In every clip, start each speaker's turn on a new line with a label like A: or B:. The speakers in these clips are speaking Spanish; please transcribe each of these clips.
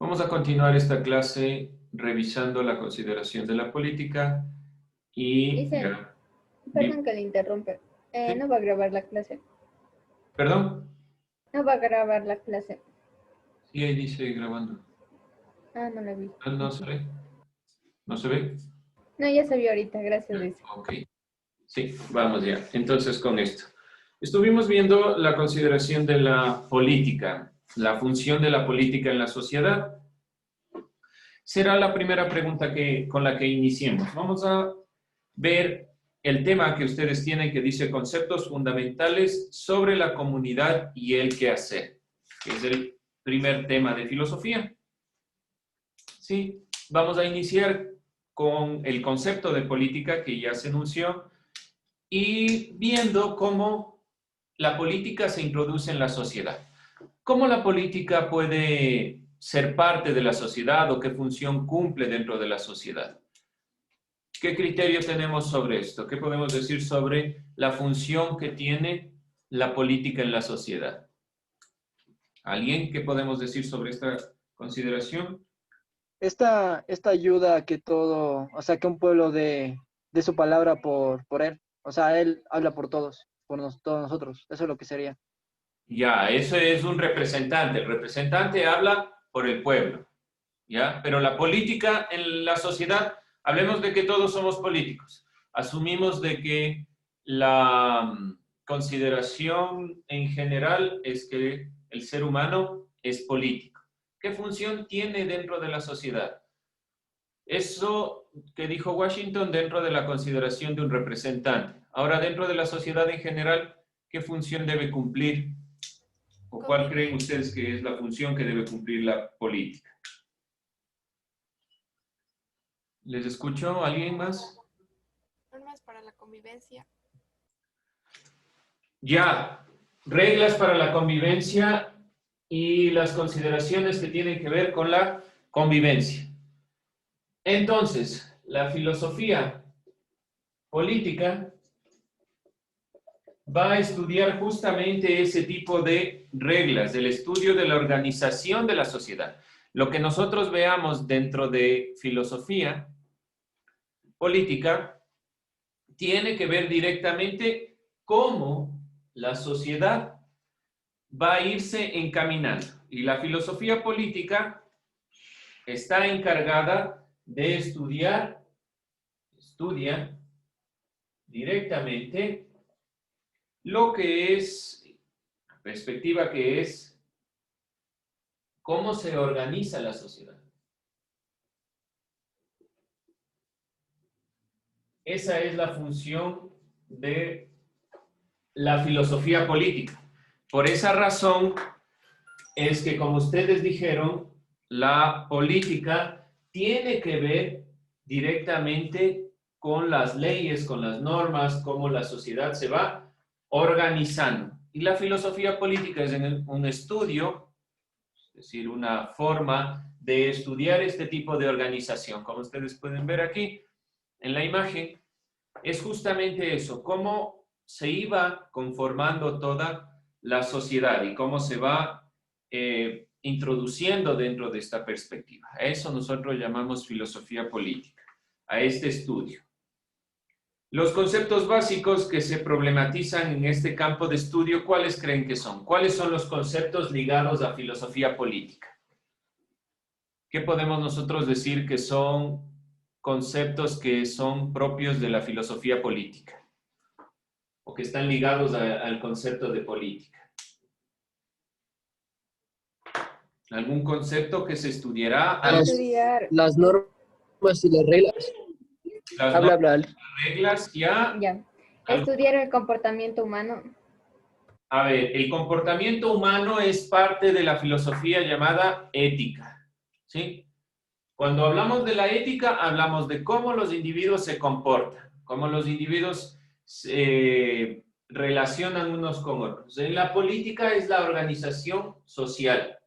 A: Vamos a continuar esta clase revisando la consideración de la política y
B: Dice,
A: ya.
B: perdón que le interrumpe.
A: ¿Sí?
B: No va a grabar la clase.
A: ¿Perdón?
B: No va a grabar la clase.
A: Sí, ahí dice grabando.
B: Ah, no la vi.
A: No, no se ve. ¿No se ve?
B: No, ya se vio ahorita, gracias,
A: Ya,
B: dice.
A: ok. Sí, vamos ya. Entonces, con esto. Estuvimos viendo la consideración de la política, la función de la política en la sociedad. Será la primera pregunta con la que iniciemos. Vamos a ver el tema que ustedes tienen que dice conceptos fundamentales sobre la comunidad y el quehacer, que es el primer tema de filosofía. Sí, vamos a iniciar con el concepto de política que ya se enunció y viendo cómo la política se introduce en la sociedad. ¿Cómo la política puede ser parte de la sociedad o qué función cumple dentro de la sociedad? ¿Qué criterio tenemos sobre esto? ¿Qué podemos decir sobre la función que tiene la política en la sociedad? ¿Alguien qué podemos decir sobre esta consideración?
C: Esta ayuda a que todo, o sea, que un pueblo dé su palabra por él. O sea, él habla por todos, todos nosotros. Eso es lo que sería.
A: Ya, eso es un representante. El representante habla por el pueblo, ¿ya? Pero la política en la sociedad, hablemos de que todos somos políticos. Asumimos de que la consideración en general es que el ser humano es político. ¿Qué función tiene dentro de la sociedad? Eso que dijo Washington dentro de la consideración de un representante. Ahora, dentro de la sociedad en general, ¿qué función debe cumplir? ¿O cuál creen ustedes que es la función que debe cumplir la política? ¿Les escucho? ¿Alguien más?
D: Normas para la convivencia.
A: Ya, reglas para la convivencia y las consideraciones que tienen que ver con la convivencia. Entonces, la filosofía política va a estudiar justamente ese tipo de reglas, del estudio de la organización de la sociedad. Lo que nosotros veamos dentro de filosofía política tiene que ver directamente cómo la sociedad va a irse encaminando. Y la filosofía política está encargada de estudia directamente lo que es, la perspectiva que es cómo se organiza la sociedad. Esa es la función de la filosofía política. Por esa razón es que, como ustedes dijeron, la política tiene que ver directamente con las leyes, con las normas, cómo la sociedad se va organizando. Y la filosofía política es un estudio, es decir, una forma de estudiar este tipo de organización. Como ustedes pueden ver aquí en la imagen, es justamente eso, cómo se iba conformando toda la sociedad y cómo se va introduciendo dentro de esta perspectiva. A eso nosotros llamamos filosofía política, a este estudio. Los conceptos básicos que se problematizan en este campo de estudio, ¿cuáles creen que son? ¿Cuáles son los conceptos ligados a filosofía política? ¿Qué podemos nosotros decir que son conceptos que son propios de la filosofía política o que están ligados al concepto de política? ¿Algún concepto que se estudiará?
B: Estudiar,
C: Las normas y las reglas.
A: Las
C: Habla,
A: normas,
C: habla.
A: reglas, ya.
B: ya. Estudiar el comportamiento humano.
A: A ver, el comportamiento humano es parte de la filosofía llamada ética, ¿sí? Cuando hablamos de la ética, hablamos de cómo los individuos se comportan, cómo los individuos se relacionan unos con otros. En la política es la organización social.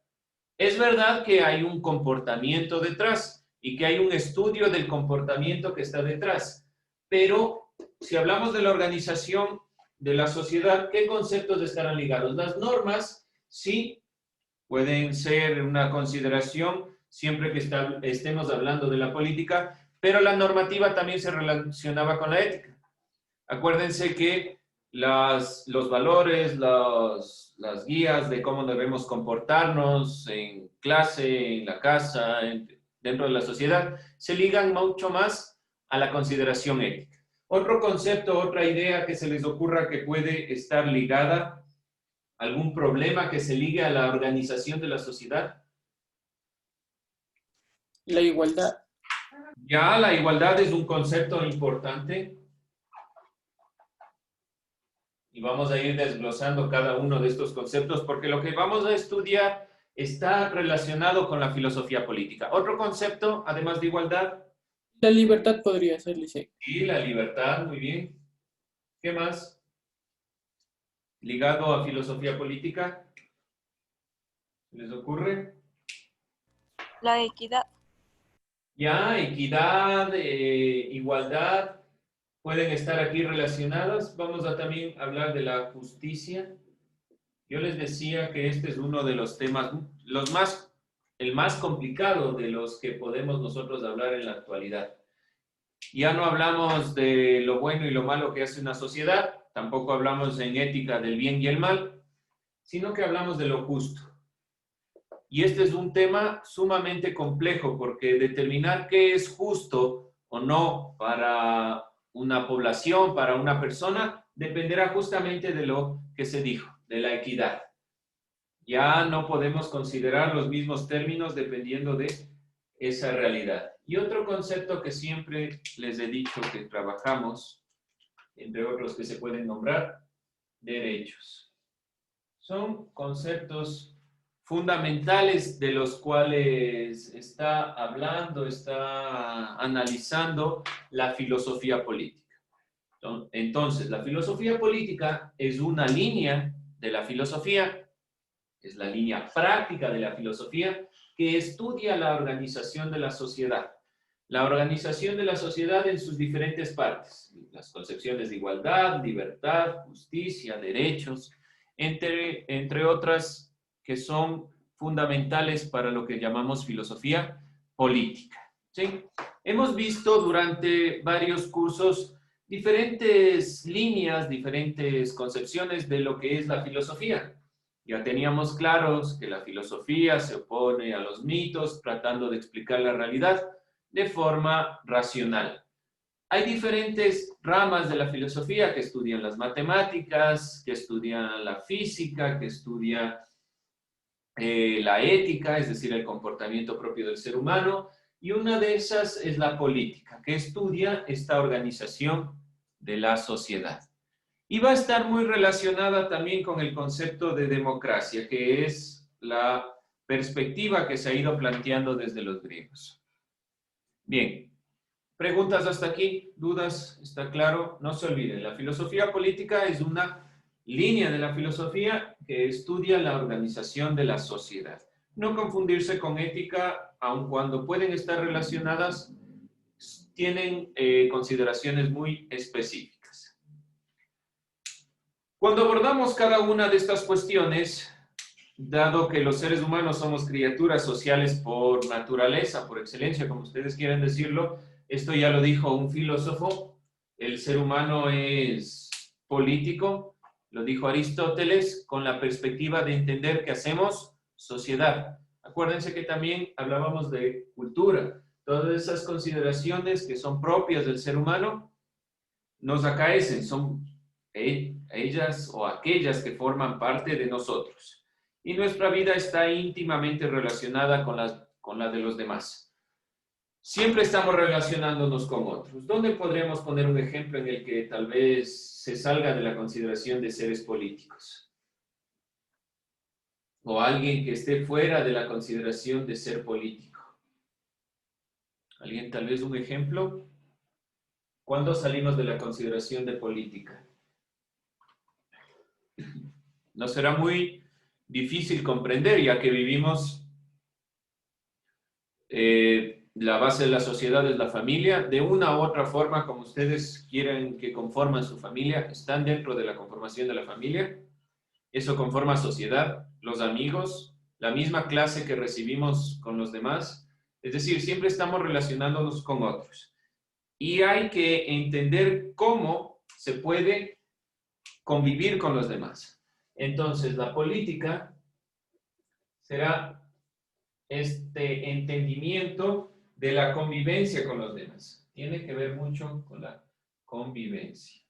A: Es verdad que hay un comportamiento detrás y que hay un estudio del comportamiento que está detrás, pero si hablamos de la organización de la sociedad, ¿qué conceptos estarán ligados? Las normas, sí, pueden ser una consideración siempre que estemos hablando de la política, pero la normativa también se relacionaba con la ética. Acuérdense que los valores, las guías de cómo debemos comportarnos en clase, en la casa, dentro de la sociedad, se ligan mucho más a la consideración ética. Otro concepto, otra idea que se les ocurra que puede estar ligada a algún problema que se ligue a la organización de la sociedad.
E: La igualdad.
A: Ya, la igualdad es un concepto importante. Y vamos a ir desglosando cada uno de estos conceptos porque lo que vamos a estudiar está relacionado con la filosofía política. Otro concepto, además de igualdad.
E: La libertad podría ser, Licey.
A: Sí, la libertad, muy bien. ¿Qué más? Ligado a filosofía política. ¿Les ocurre?
D: La equidad.
A: Ya, equidad, igualdad, pueden estar aquí relacionadas. Vamos a también hablar de la justicia. Yo les decía que este es uno de los temas, el más complicado de los que podemos nosotros hablar en la actualidad. Ya no hablamos de lo bueno y lo malo que hace una sociedad, tampoco hablamos en ética del bien y el mal, sino que hablamos de lo justo. Y este es un tema sumamente complejo porque determinar qué es justo o no para una población, para una persona, dependerá justamente de lo que se dijo, de la equidad. Ya no podemos considerar los mismos términos dependiendo de esa realidad. Y otro concepto que siempre les he dicho que trabajamos, entre otros que se pueden nombrar, derechos. Son conceptos fundamentales de los cuales está hablando, está analizando la filosofía política. Entonces, la filosofía política es una línea de la filosofía, es la línea práctica de la filosofía que estudia la organización de la sociedad. La organización de la sociedad en sus diferentes partes, las concepciones de igualdad, libertad, justicia, derechos, entre otras que son fundamentales para lo que llamamos filosofía política. ¿Sí? Hemos visto durante varios cursos diferentes líneas, diferentes concepciones de lo que es la filosofía. Ya teníamos claros que la filosofía se opone a los mitos, tratando de explicar la realidad de forma racional. Hay diferentes ramas de la filosofía que estudian las matemáticas, que estudian la física, que estudian la ética, es decir, el comportamiento propio del ser humano, y una de esas es la política, que estudia esta organización de la sociedad. Y va a estar muy relacionada también con el concepto de democracia, que es la perspectiva que se ha ido planteando desde los griegos. Bien, ¿preguntas hasta aquí? ¿Dudas? ¿Está claro? No se olviden, la filosofía política es una línea de la filosofía que estudia la organización de la sociedad. No confundirse con ética, aun cuando pueden estar relacionadas, tienen consideraciones muy específicas. Cuando abordamos cada una de estas cuestiones, dado que los seres humanos somos criaturas sociales por naturaleza, por excelencia, como ustedes quieran decirlo, esto ya lo dijo un filósofo, el ser humano es político. Lo dijo Aristóteles con la perspectiva de entender que hacemos sociedad. Acuérdense que también hablábamos de cultura. Todas esas consideraciones que son propias del ser humano nos acaecen, son ellas o aquellas que forman parte de nosotros. Y nuestra vida está íntimamente relacionada con la de los demás. Siempre estamos relacionándonos con otros. ¿Dónde podríamos poner un ejemplo en el que tal vez se salga de la consideración de seres políticos? O alguien que esté fuera de la consideración de ser político. ¿Alguien tal vez un ejemplo? ¿Cuándo salimos de la consideración de política? No será muy difícil comprender, ya que vivimos... la base de la sociedad es la familia. De una u otra forma, como ustedes quieren que conformen su familia, están dentro de la conformación de la familia. Eso conforma sociedad, los amigos, la misma clase que recibimos con los demás, Es decir, siempre estamos relacionándonos con otros. Y hay que entender cómo se puede convivir con los demás. Entonces, la política será este entendimiento de la convivencia con los demás. Tiene que ver mucho con la convivencia.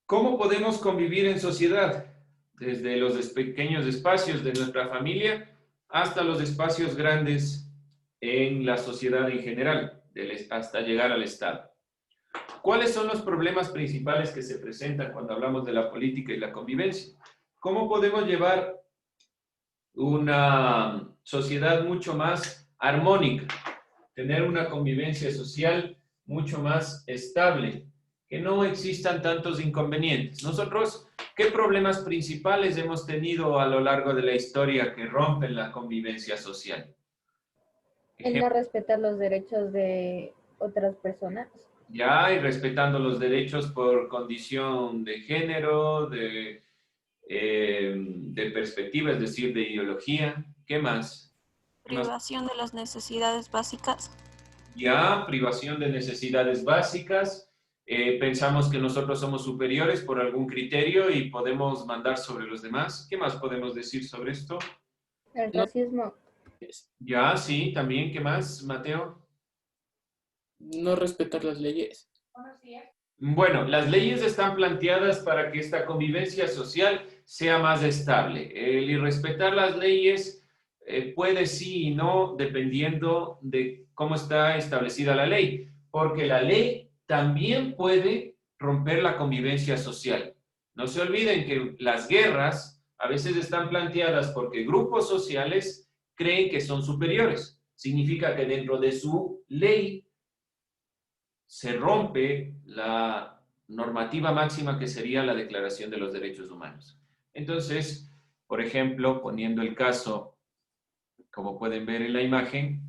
A: ¿Cómo podemos convivir en sociedad? Desde los pequeños espacios de nuestra familia hasta los espacios grandes en la sociedad en general, hasta llegar al Estado. ¿Cuáles son los problemas principales que se presentan cuando hablamos de la política y la convivencia? ¿Cómo podemos llevar una sociedad mucho más armónica, tener una convivencia social mucho más estable, que no existan tantos inconvenientes? Nosotros, ¿qué problemas principales hemos tenido a lo largo de la historia que rompen la convivencia social?
B: El no respetar los derechos de otras personas.
A: Ya, y respetando los derechos por condición de género, de perspectiva, es decir, de ideología. ¿Qué más?
D: Privación de las necesidades básicas.
A: Ya, privación de necesidades básicas. Pensamos que nosotros somos superiores por algún criterio y podemos mandar sobre los demás. ¿Qué más podemos decir sobre esto?
B: El racismo.
A: Ya, sí, también. ¿Qué más, Mateo?
E: No respetar las leyes.
A: Bueno, las leyes están planteadas para que esta convivencia social sea más estable. El irrespetar las leyes puede sí y no, dependiendo de cómo está establecida la ley, porque la ley también puede romper la convivencia social. No se olviden que las guerras a veces están planteadas porque grupos sociales creen que son superiores. Significa que dentro de su ley se rompe la normativa máxima que sería la Declaración de los Derechos Humanos. Entonces, por ejemplo, poniendo el caso, como pueden ver en la imagen,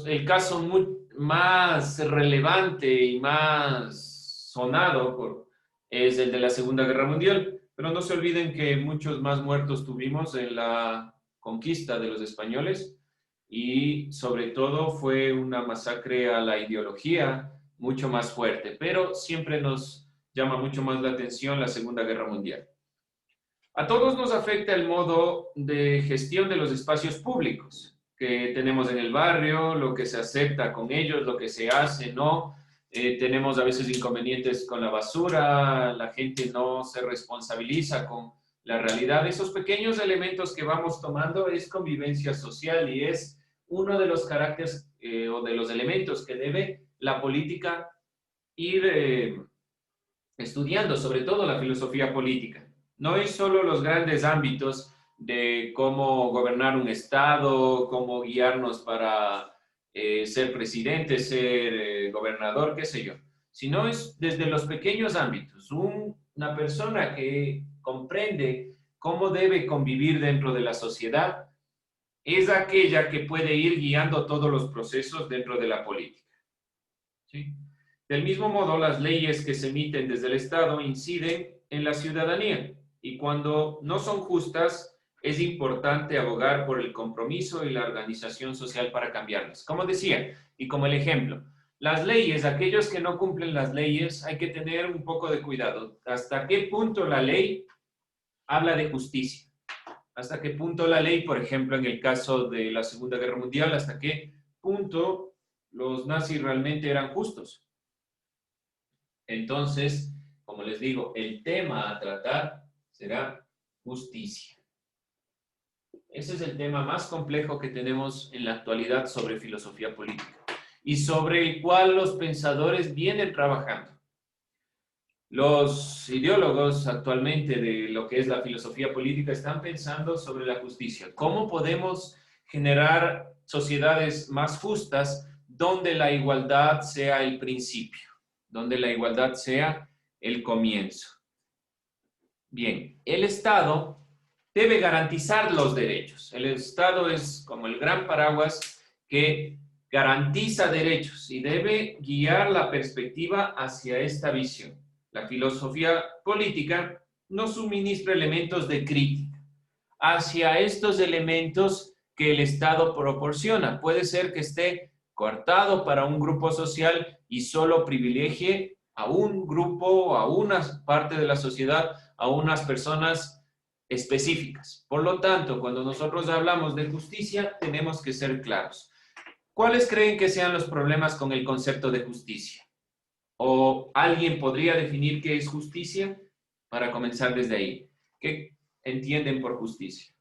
A: el caso más relevante y más sonado es el de la Segunda Guerra Mundial, pero no se olviden que muchos más muertos tuvimos en la conquista de los españoles y sobre todo fue una masacre a la ideología mucho más fuerte, pero siempre nos llama mucho más la atención la Segunda Guerra Mundial. A todos nos afecta el modo de gestión de los espacios públicos que tenemos en el barrio, lo que se acepta con ellos, lo que se hace, no. Tenemos a veces inconvenientes con la basura, la gente no se responsabiliza con la realidad. Esos pequeños elementos que vamos tomando es convivencia social y es uno de los caracteres o de los elementos que debe la política ir estudiando, sobre todo la filosofía política. No es solo los grandes ámbitos de cómo gobernar un estado, cómo guiarnos para ser presidente, ser gobernador, qué sé yo, sino es desde los pequeños ámbitos. Una persona que comprende cómo debe convivir dentro de la sociedad es aquella que puede ir guiando todos los procesos dentro de la política. ¿Sí? Del mismo modo, las leyes que se emiten desde el Estado inciden en la ciudadanía y cuando no son justas, es importante abogar por el compromiso y la organización social para cambiarlas. Como decía, y como el ejemplo, las leyes, aquellos que no cumplen las leyes, hay que tener un poco de cuidado. ¿Hasta qué punto la ley habla de justicia? ¿Hasta qué punto la ley, por ejemplo, en el caso de la Segunda Guerra Mundial, hasta qué punto los nazis realmente eran justos? Entonces, como les digo, el tema a tratar será justicia. Ese es el tema más complejo que tenemos en la actualidad sobre filosofía política y sobre el cual los pensadores vienen trabajando. Los ideólogos actualmente de lo que es la filosofía política están pensando sobre la justicia. ¿Cómo podemos generar sociedades más justas donde la igualdad sea el principio, donde la igualdad sea el comienzo? Bien, el Estado debe garantizar los derechos. El Estado es como el gran paraguas que garantiza derechos y debe guiar la perspectiva hacia esta visión. La filosofía política nos suministra elementos de crítica. hacia estos elementos que el Estado proporciona. Puede ser que esté coartado para un grupo social y solo privilegie a un grupo, a una parte de la sociedad, a unas personas específicas. Por lo tanto, cuando nosotros hablamos de justicia, tenemos que ser claros. ¿Cuáles creen que sean los problemas con el concepto de justicia? ¿O alguien podría definir qué es justicia? Para comenzar desde ahí. ¿Qué entienden por justicia?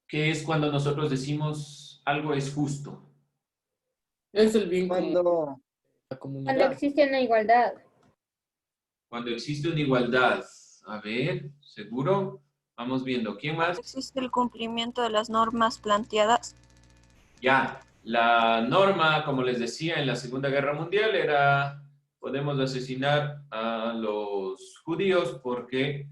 A: ¿Qué es cuando nosotros decimos algo es justo?
E: Es el bien común de
C: Cuando,
E: la
B: Cuando
E: comunidad.
B: existe una igualdad.
A: Cuando existe una igualdad. A ver, ¿seguro? Vamos viendo. ¿Quién más?
D: Existe el cumplimiento de las normas planteadas.
A: Ya, la norma, como les decía, en la Segunda Guerra Mundial era, podemos asesinar a los judíos porque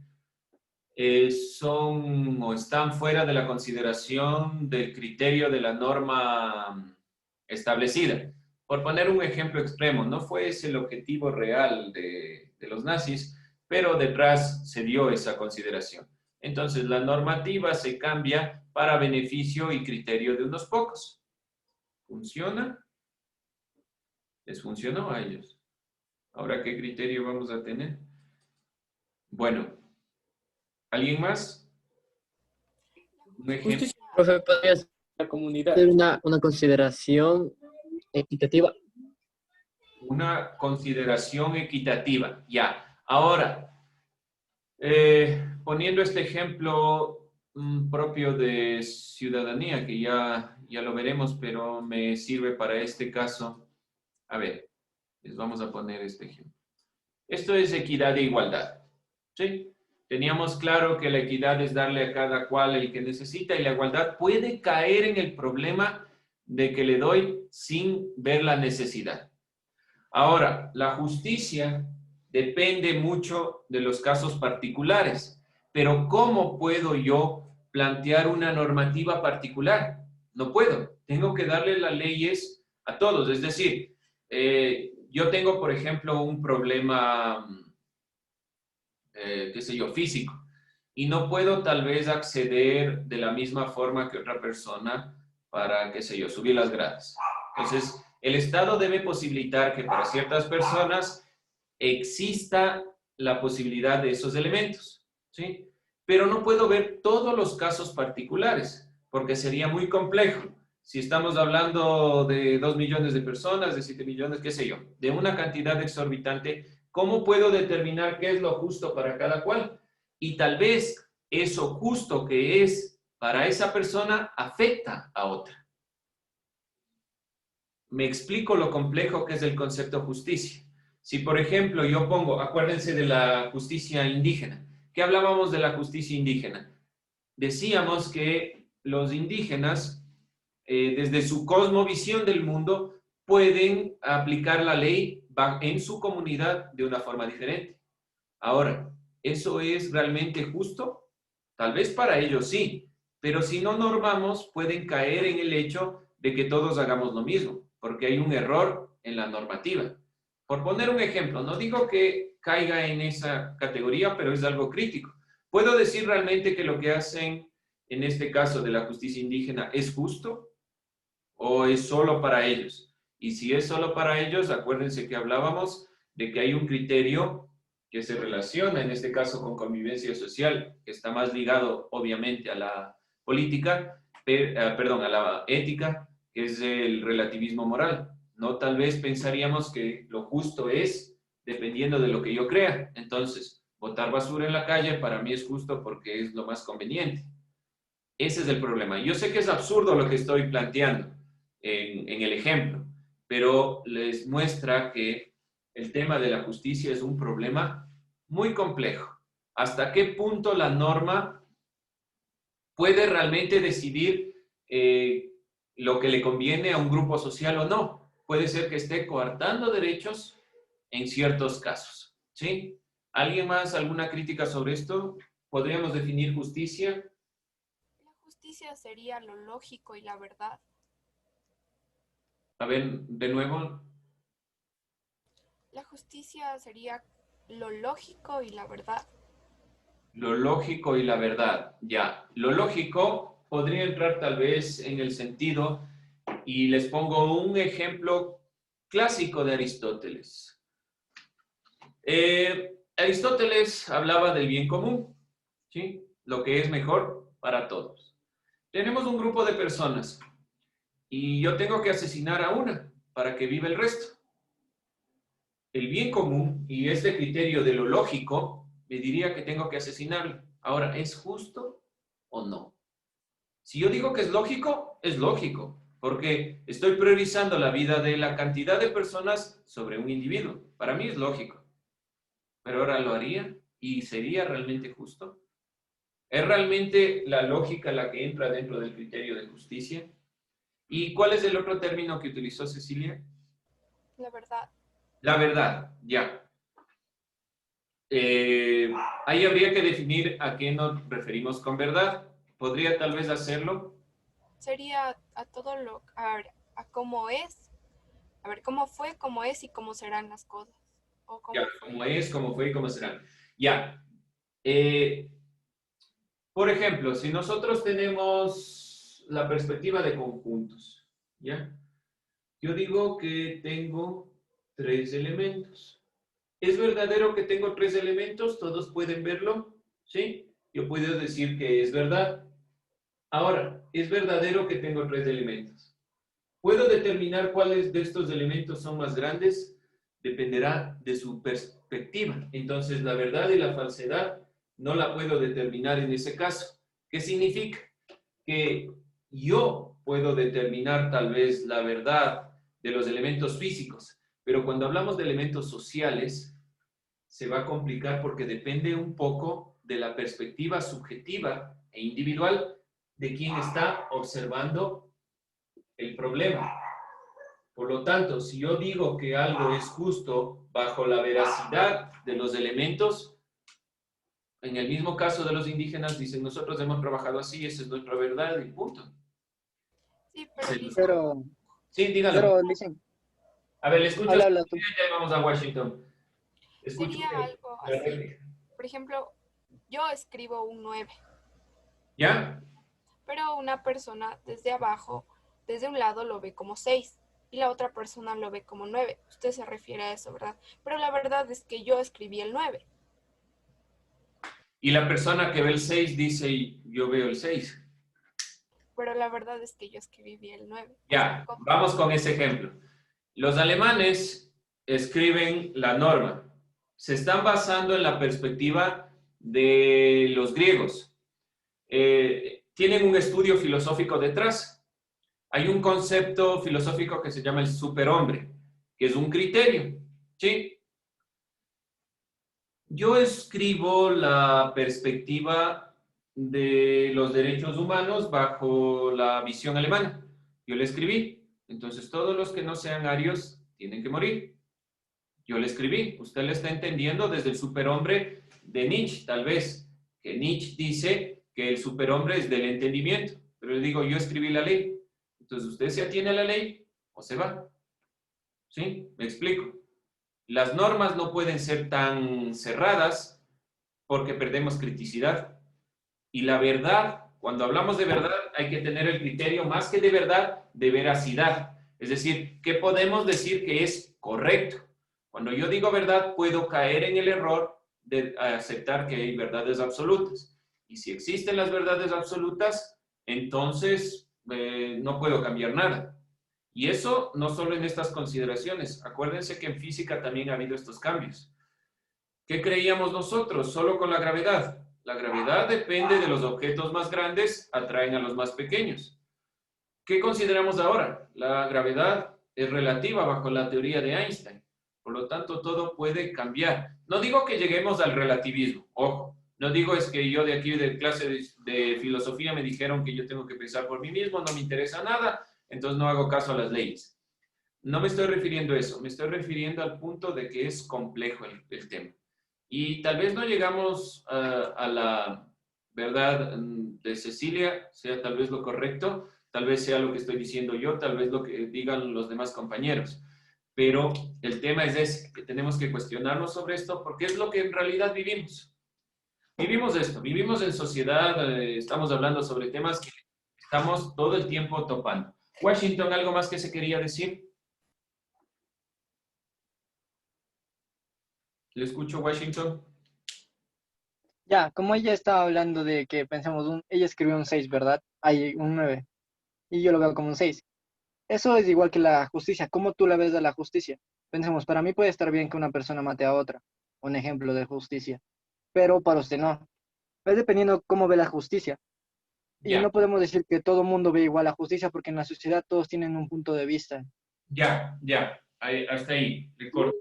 A: son o están fuera de la consideración del criterio de la norma establecida. Por poner un ejemplo extremo, no fue ese el objetivo real de los nazis, pero detrás se dio esa consideración. Entonces, la normativa se cambia para beneficio y criterio de unos pocos. ¿Funciona? ¿Les funcionó a ellos? Ahora, ¿qué criterio vamos a tener? Bueno, ¿alguien más? Un ejemplo.
E: Justicia, profe, podría ser la comunidad.
F: Hacer una consideración equitativa.
A: Una consideración equitativa. Ya. Ahora, poniendo este ejemplo propio de ciudadanía, que ya lo veremos, pero me sirve para este caso. A ver, les vamos a poner este ejemplo. Esto es equidad e igualdad. ¿Sí? Teníamos claro que la equidad es darle a cada cual el que necesita y la igualdad puede caer en el problema de que le doy sin ver la necesidad. Ahora, la justicia depende mucho de los casos particulares, pero ¿cómo puedo yo plantear una normativa particular? No puedo. Tengo que darle las leyes a todos. Es decir, yo tengo, por ejemplo, un problema qué sé yo, físico. Y no puedo tal vez acceder de la misma forma que otra persona para, qué sé yo, subir las gradas. Entonces, el Estado debe posibilitar que para ciertas personas exista la posibilidad de esos elementos, ¿sí? Pero no puedo ver todos los casos particulares, porque sería muy complejo. Si estamos hablando de 2 millones de personas, de 7 millones, qué sé yo, de una cantidad exorbitante, ¿cómo puedo determinar qué es lo justo para cada cual? Y tal vez eso justo que es para esa persona afecta a otra. Me explico lo complejo que es el concepto justicia. Si, por ejemplo, yo pongo, acuérdense de la justicia indígena. ¿Qué hablábamos de la justicia indígena? Decíamos que los indígenas, desde su cosmovisión del mundo, pueden aplicar la ley en su comunidad de una forma diferente. Ahora, ¿eso es realmente justo? Tal vez para ellos sí, pero si no normamos, pueden caer en el hecho de que todos hagamos lo mismo, porque hay un error en la normativa. Por poner un ejemplo, no digo que caiga en esa categoría, pero es algo crítico. ¿Puedo decir realmente que lo que hacen en este caso de la justicia indígena es justo o es solo para ellos? Y si es solo para ellos, acuérdense que hablábamos de que hay un criterio que se relaciona en este caso con convivencia social, que está más ligado obviamente a la política, perdón, a la ética, que es el relativismo moral. No tal vez pensaríamos que lo justo es dependiendo de lo que yo crea. Entonces, botar basura en la calle para mí es justo porque es lo más conveniente. Ese es el problema. Yo sé que es absurdo lo que estoy planteando en el ejemplo, pero les muestra que el tema de la justicia es un problema muy complejo. ¿Hasta qué punto la norma puede realmente decidir lo que le conviene a un grupo social o no? Puede ser que esté coartando derechos en ciertos casos, ¿sí? ¿Alguien más, alguna crítica sobre esto? ¿Podríamos definir justicia?
G: La justicia sería lo lógico y la verdad.
A: A ver, de nuevo.
G: La justicia sería lo lógico y la verdad.
A: Lo lógico y la verdad. Ya, lo lógico podría entrar tal vez en el sentido, y les pongo un ejemplo clásico de Aristóteles. Aristóteles hablaba del bien común, ¿sí? Lo que es mejor para todos. Tenemos un grupo de personas y yo tengo que asesinar a una para que viva el resto. El bien común y este criterio de lo lógico me diría que tengo que asesinarlo. Ahora, ¿es justo o no? Si yo digo que es lógico, porque estoy priorizando la vida de la cantidad de personas sobre un individuo. Para mí es lógico. Pero ahora lo haría y sería realmente justo. ¿Es realmente la lógica la que entra dentro del criterio de justicia? ¿Y cuál es el otro término que utilizó Cecilia?
G: La verdad.
A: La verdad, ya. Ahí habría que definir a qué nos referimos con verdad. ¿Podría tal vez hacerlo?
G: Sería a todo lo, a cómo es, a ver cómo fue, cómo es y cómo serán las cosas. O cómo
A: Ya,
G: fue.
A: cómo es, cómo fue y cómo será. Ya. Por ejemplo, si nosotros tenemos la perspectiva de conjuntos, ¿ya? Yo digo que tengo 3 elementos. ¿Es verdadero que tengo 3 elementos? ¿Todos pueden verlo? ¿Sí? Yo puedo decir que es verdad. Ahora, ¿es verdadero que tengo 3 elementos? ¿Puedo determinar cuáles de estos elementos son más grandes? Dependerá de su perspectiva. Entonces, la verdad y la falsedad no la puedo determinar en ese caso. ¿Qué significa? Que yo puedo determinar tal vez la verdad de los elementos físicos, pero cuando hablamos de elementos sociales, se va a complicar porque depende un poco de la perspectiva subjetiva e individual de quien está observando el problema. Por lo tanto, si yo digo que algo es justo bajo la veracidad de los elementos, en el mismo caso de los indígenas, dicen, nosotros hemos trabajado así, esa es nuestra verdad y punto.
G: Sí, pero
A: Sí,
G: listo.
C: Pero,
A: sí, dígalo.
C: pero dicen,
A: A ver, le escucho.
C: habla tú.
A: Ya vamos a Washington. Escucho
G: Sería algo
A: la
G: así.
A: réplica.
G: Por ejemplo, yo escribo un 9,
A: ¿Ya?
G: pero una persona desde abajo, desde un lado lo ve como 6 y la otra persona lo ve como 9. Usted se refiere a eso, ¿verdad? Pero la verdad es que yo escribí el 9.
A: Y la persona que ve el 6 dice, yo veo el 6.
G: Pero la verdad es que yo escribí el 9.
A: Ya, vamos con ese ejemplo. Los alemanes escriben la norma. Se están basando en la perspectiva de los griegos. Tienen un estudio filosófico detrás. Hay un concepto filosófico que se llama el superhombre, que es un criterio, ¿sí? Yo escribo la perspectiva de los derechos humanos bajo la visión alemana. Yo le escribí. Entonces, todos los que no sean arios tienen que morir. Yo le escribí. Usted le está entendiendo desde el superhombre de Nietzsche, tal vez. Que Nietzsche dice que el superhombre es del entendimiento. Pero le digo, yo escribí la ley. Entonces, ¿usted se atiene a la ley o se va? ¿Sí? Me explico. Las normas no pueden ser tan cerradas porque perdemos criticidad. Y la verdad, cuando hablamos de verdad, hay que tener el criterio más que de verdad, de veracidad. Es decir, ¿qué podemos decir que es correcto? Cuando yo digo verdad, puedo caer en el error de aceptar que hay verdades absolutas. Y si existen las verdades absolutas, entonces no puedo cambiar nada. Y eso no solo en estas consideraciones. Acuérdense que en física también ha habido estos cambios. ¿Qué creíamos nosotros? Solo con la gravedad. La gravedad depende de los objetos más grandes, atraen a los más pequeños. ¿Qué consideramos ahora? La gravedad es relativa bajo la teoría de Einstein. Por lo tanto, todo puede cambiar. No digo que lleguemos al relativismo, ojo. No digo es que yo de aquí de clase de filosofía me dijeron que yo tengo que pensar por mí mismo, no me interesa nada, entonces no hago caso a las leyes. No me estoy refiriendo a eso, me estoy refiriendo al punto de que es complejo el tema. Y tal vez no llegamos a la verdad de Cecilia, sea tal vez lo correcto, tal vez sea lo que estoy diciendo yo, tal vez lo que digan los demás compañeros. Pero el tema es ese, que tenemos que cuestionarnos sobre esto porque es lo que en realidad vivimos. Vivimos esto, vivimos en sociedad, estamos hablando sobre temas que estamos todo el tiempo topando. Washington, ¿algo más que se quería decir? ¿Le escucho, Washington?
C: Ya, como ella estaba hablando de que pensemos, ella escribió un 6, ¿verdad? Hay un 9. Y yo lo veo como un 6. Eso es igual que la justicia. ¿Cómo tú la ves de la justicia? Pensemos, para mí puede estar bien que una persona mate a otra. Un ejemplo de justicia. Pero para usted no. Es dependiendo cómo ve la justicia. Y
A: Ya,
C: no podemos decir que todo el mundo ve igual la justicia porque en la sociedad todos tienen un punto de vista.
A: ya, hasta ahí, le corto.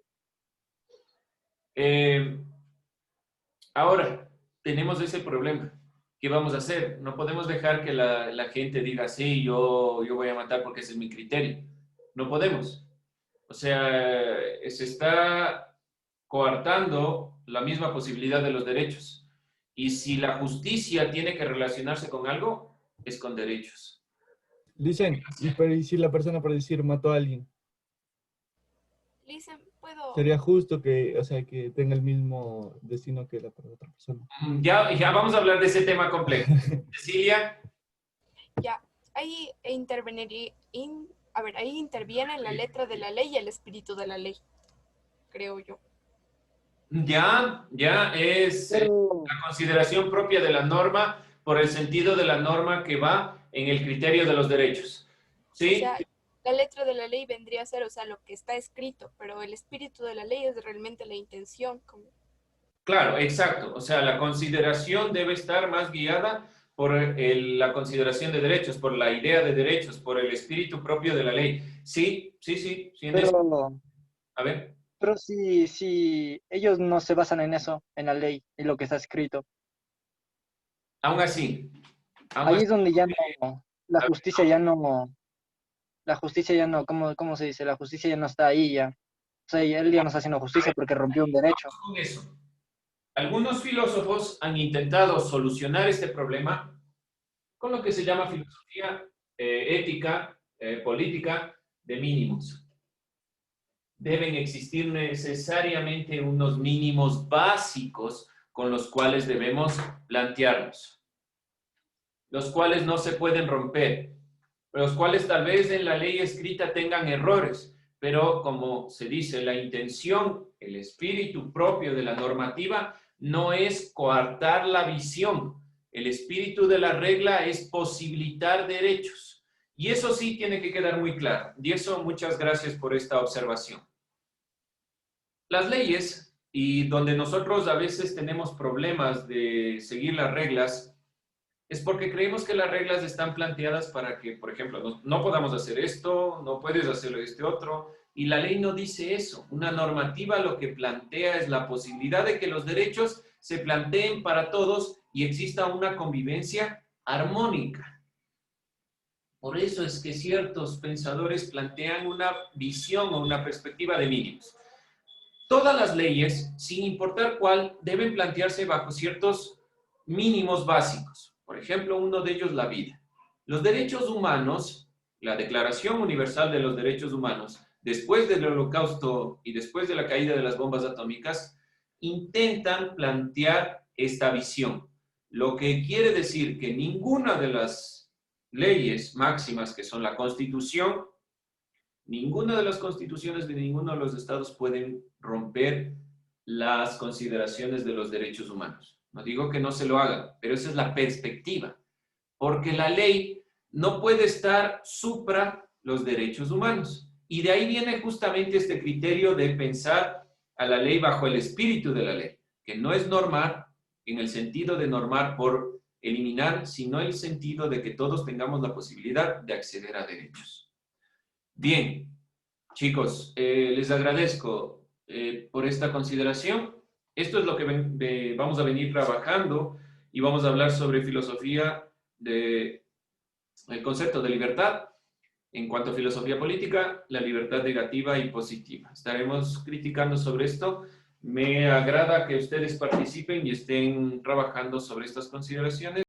A: Ahora, tenemos ese problema. ¿Qué vamos a hacer? No podemos dejar que la gente diga, sí, yo voy a matar porque ese es mi criterio. No podemos. O sea, se está coartando la misma posibilidad de los derechos. Y si la justicia tiene que relacionarse con algo, es con derechos.
H: Dicen, y si la persona, por decir, mató a alguien,
G: Listen, ¿puedo?
H: sería justo que, o sea, que tenga el mismo destino que la otra persona.
A: Ya vamos a hablar de ese tema complejo. Cecilia.
G: Ya, ahí ahí interviene la letra de la ley y el espíritu de la ley, creo yo.
A: Ya es
C: Pero,
A: la consideración propia de la norma por el sentido de la norma que va en el criterio de los derechos.
G: O
A: ¿Sí?
G: sea, la letra de la ley vendría a ser, o sea, lo que está escrito, pero el espíritu de la ley es realmente la intención.
A: Claro, exacto. O sea, la consideración debe estar más guiada por la consideración de derechos, por la idea de derechos, por el espíritu propio de la ley. Sí. En eso.
C: pero,
A: A ver.
C: pero si ellos no se basan en eso, en la ley y lo que está escrito,
A: Aún así,
C: ahí es donde ya no, la
A: A ver.
C: justicia ya no, ¿cómo se dice? La justicia ya no está ahí ya. O sea, él ya no está haciendo justicia porque rompió un derecho.
A: Con eso. Algunos filósofos han intentado solucionar este problema con lo que se llama filosofía ética, política de mínimos. Deben existir necesariamente unos mínimos básicos con los cuales debemos plantearnos, los cuales no se pueden romper, los cuales tal vez en la ley escrita tengan errores, pero como se dice, la intención, el espíritu propio de la normativa no es coartar la visión. El espíritu de la regla es posibilitar derechos. Y eso sí tiene que quedar muy claro. Y eso, muchas gracias por esta observación. Las leyes, y donde nosotros a veces tenemos problemas de seguir las reglas, es porque creemos que las reglas están planteadas para que, por ejemplo, no podamos hacer esto, no puedes hacer este otro, y la ley no dice eso. Una normativa lo que plantea es la posibilidad de que los derechos se planteen para todos y exista una convivencia armónica. Por eso es que ciertos pensadores plantean una visión o una perspectiva de mínimos. Todas las leyes, sin importar cuál, deben plantearse bajo ciertos mínimos básicos. Por ejemplo, uno de ellos, la vida. Los derechos humanos, la Declaración Universal de los Derechos Humanos, después del Holocausto y después de la caída de las bombas atómicas, intentan plantear esta visión. Lo que quiere decir que ninguna de las leyes máximas que son la Constitución, ninguna de las constituciones de ninguno de los estados pueden romper las consideraciones de los derechos humanos. No digo que no se lo hagan, pero esa es la perspectiva. Porque la ley no puede estar supra los derechos humanos. Y de ahí viene justamente este criterio de pensar a la ley bajo el espíritu de la ley, que no es normar en el sentido de normar por eliminar, sino el sentido de que todos tengamos la posibilidad de acceder a derechos. Bien, chicos, les agradezco por esta consideración. Esto es lo que vamos a venir trabajando y vamos a hablar sobre filosofía el concepto de libertad. En cuanto a filosofía política, la libertad negativa y positiva. Estaremos criticando sobre esto. Me agrada que ustedes participen y estén trabajando sobre estas consideraciones.